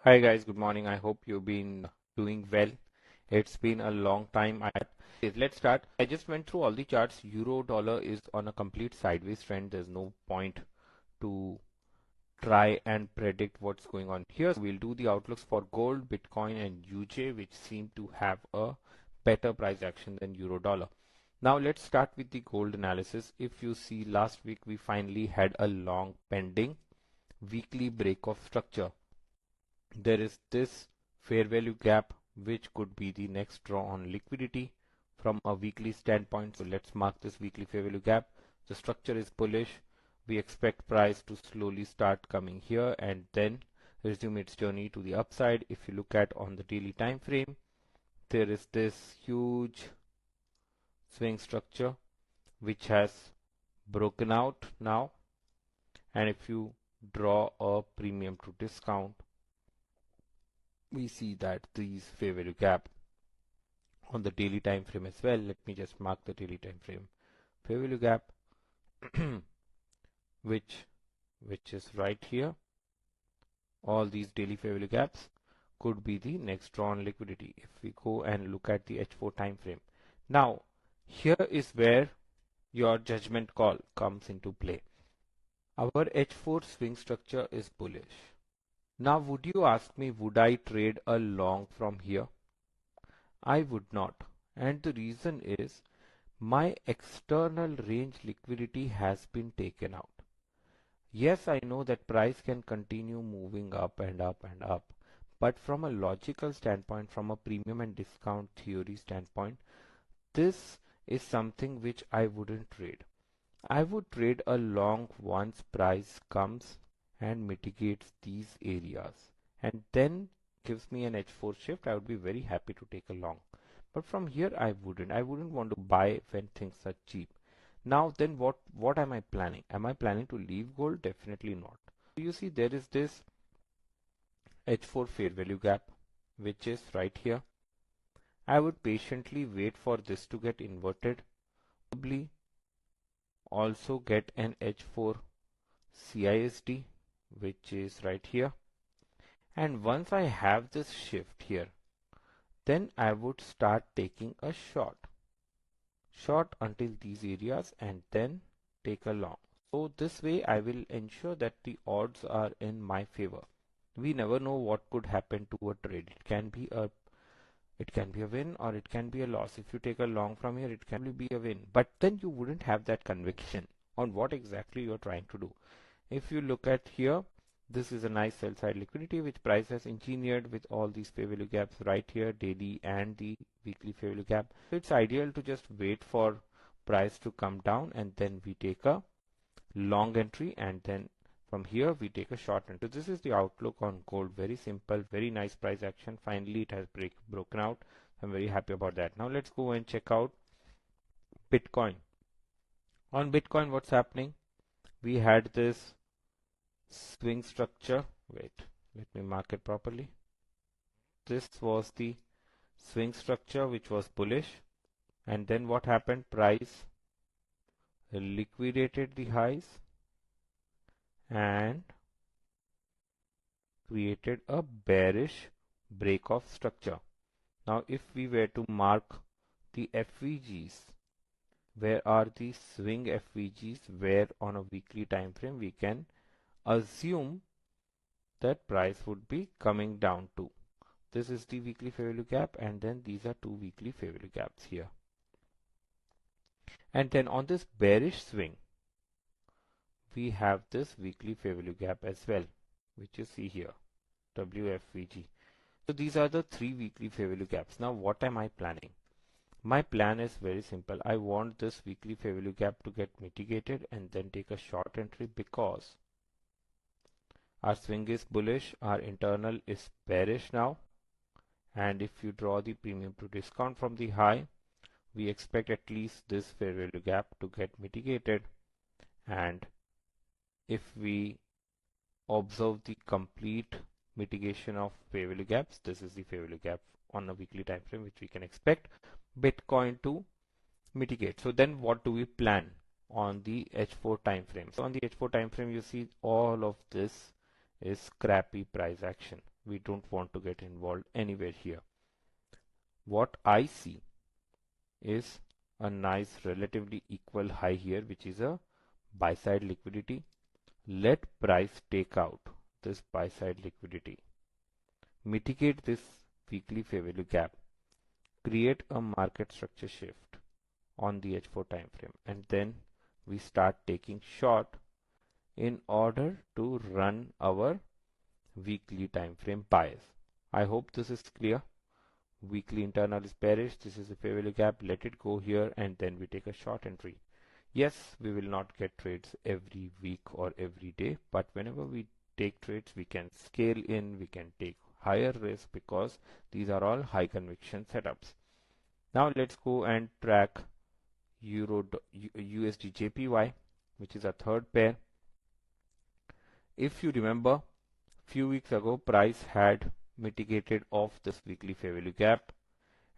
Hi guys, good morning. I hope you've been doing well. It's been a long time. Let's start. I just went through all the charts. Euro dollar is on a complete sideways trend. There's no point to try and predict what's going on here. We'll do the outlooks for gold, Bitcoin, and UJ, which seem to have a better price action than euro dollar. Now let's start with the gold analysis. If you see last week, we finally had a long pending weekly break of structure. There is this fair value gap, which could be the next draw on liquidity from a weekly standpoint. So let's mark this weekly fair value gap. The structure is bullish. We expect price to slowly start coming here and then resume its journey to the upside. If you look at on the daily time frame, there is this huge swing structure which has broken out now, and if you draw a premium to discount, we see that these fair value gap on the daily time frame as well. Let me just mark the daily time frame fair value gap which is right here. All these daily fair value gaps could be the next draw on liquidity. If we go and look at the H4 time frame, now here is where your judgment call comes into play. Our H4 swing structure is bullish. Now would you ask me, would I trade a long from here? I would not, and the reason is my external range liquidity has been taken out. Yes, I know that price can continue moving up and up and up, but from a logical standpoint, from a premium and discount theory standpoint, this is something which I wouldn't trade. I would trade a long once price comes and mitigates these areas and then gives me an H4 shift. I would be very happy to take a long. But from here I wouldn't want to buy when things are cheap. Now then what am I planning? Am I planning to leave gold? Definitely not. So you see there is this H4 fair value gap which is right here. I would patiently wait for this to get inverted. Probably also get an H4 CISD which is right here, and once I have this shift here, then I would start taking a short until these areas and then take a long. So this way I will ensure that the odds are in my favor. We never know what could happen to a trade. It can be a win or it can be a loss. If you take a long from here, it can be a win, but then you wouldn't have that conviction on what exactly you're trying to do. If you look at here, this is a nice sell side liquidity which price has engineered with all these fair value gaps right here, daily and the weekly fair value gap. So it's ideal to just wait for price to come down and then we take a long entry, and then from here we take a short entry. This is the outlook on gold. Very simple, very nice price action. Finally it has broken out. I'm very happy about that. Now let's go and check out Bitcoin. On Bitcoin, what's happening? We had this swing structure. Wait, let me mark it properly. This was the swing structure which was bullish, and then what happened? Price liquidated the highs and created a bearish break of structure. Now if we were to mark the FVGs, where are the swing FVGs, where on a weekly time frame we can assume that price would be coming down to. This is the weekly fair value gap, and then these are two weekly fair value gaps here. And then on this bearish swing, we have this weekly fair value gap as well, which you see here, WFVG. So these are the three weekly fair value gaps. Now what am I planning? My plan is very simple. I want this weekly fair value gap to get mitigated and then take a short entry, because our swing is bullish, our internal is bearish now, and if you draw the premium to discount from the high, we expect at least this fair value gap to get mitigated. And if we observe the complete mitigation of fair value gaps, this is the fair value gap on a weekly time frame which we can expect Bitcoin to mitigate. So then what do we plan on the H4 time frame? So on the H4 time frame, you see all of this is crappy price action. We don't want to get involved anywhere here. What I see is a nice relatively equal high here, which is a buy side liquidity. Let price take out this buy side liquidity, mitigate this weekly fair value gap, create a market structure shift on the H4 time frame, and then we start taking short in order to run our weekly time frame bias. I hope this is clear. Weekly internal is bearish. This is a fair value gap. Let it go here, and then we take a short entry. Yes, we will not get trades every week or every day, but whenever we take trades, we can scale in, we can take higher risk because these are all high conviction setups. Now let's go and track USDJPY, which is a third pair. If you remember, few weeks ago, price had mitigated off this weekly fair value gap,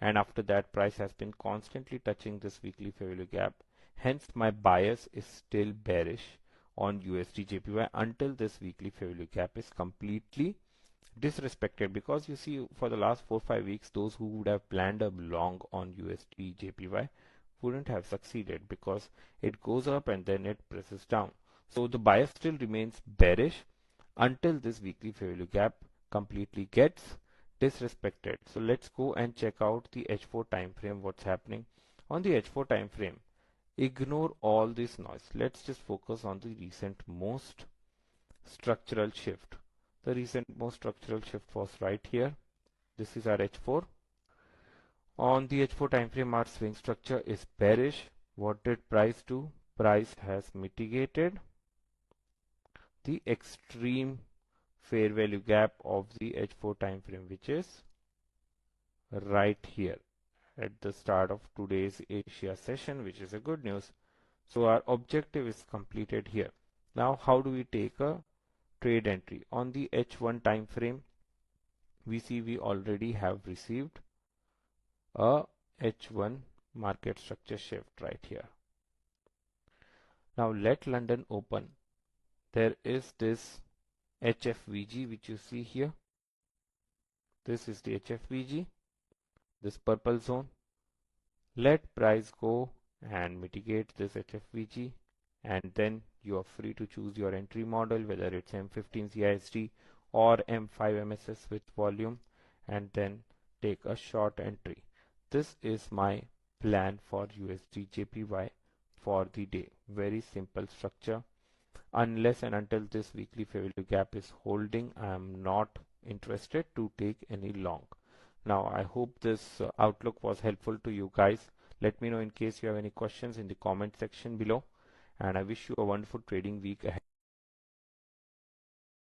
and after that price has been constantly touching this weekly fair value gap. Hence my bias is still bearish on USDJPY until this weekly fair value gap is completely disrespected, because you see for the last 4-5 weeks those who would have planned a long on USDJPY wouldn't have succeeded, because it goes up and then it presses down. So the bias still remains bearish until this weekly fair value gap completely gets disrespected. So let's go and check out the H4 time frame, what's happening on the H4 time frame. Ignore all this noise. Let's just focus on the recent most structural shift. The recent most structural shift was right here. This is our H4. On the H4 time frame, our swing structure is bearish. What did price do? Price has mitigated the extreme fair value gap of the H4 time frame, which is right here at the start of today's Asia session, which is a good news. So our objective is completed here. Now how do we take a trade entry? On the H1 time frame, we see we already have received a H1 market structure shift right here. Now let London open. There is this HFVG which you see here. This is the HFVG, this purple zone. Let price go and mitigate this HFVG, and then you are free to choose your entry model, whether it's M15 CISD or M5 MSS with volume, and then take a short entry. This is my plan for USDJPY for the day. Very simple structure. Unless and until this weekly fair value gap is holding, I am not interested to take any long. Now I hope this outlook was helpful to you guys. Let me know in case you have any questions in the comment section below, and I wish you a wonderful trading week ahead.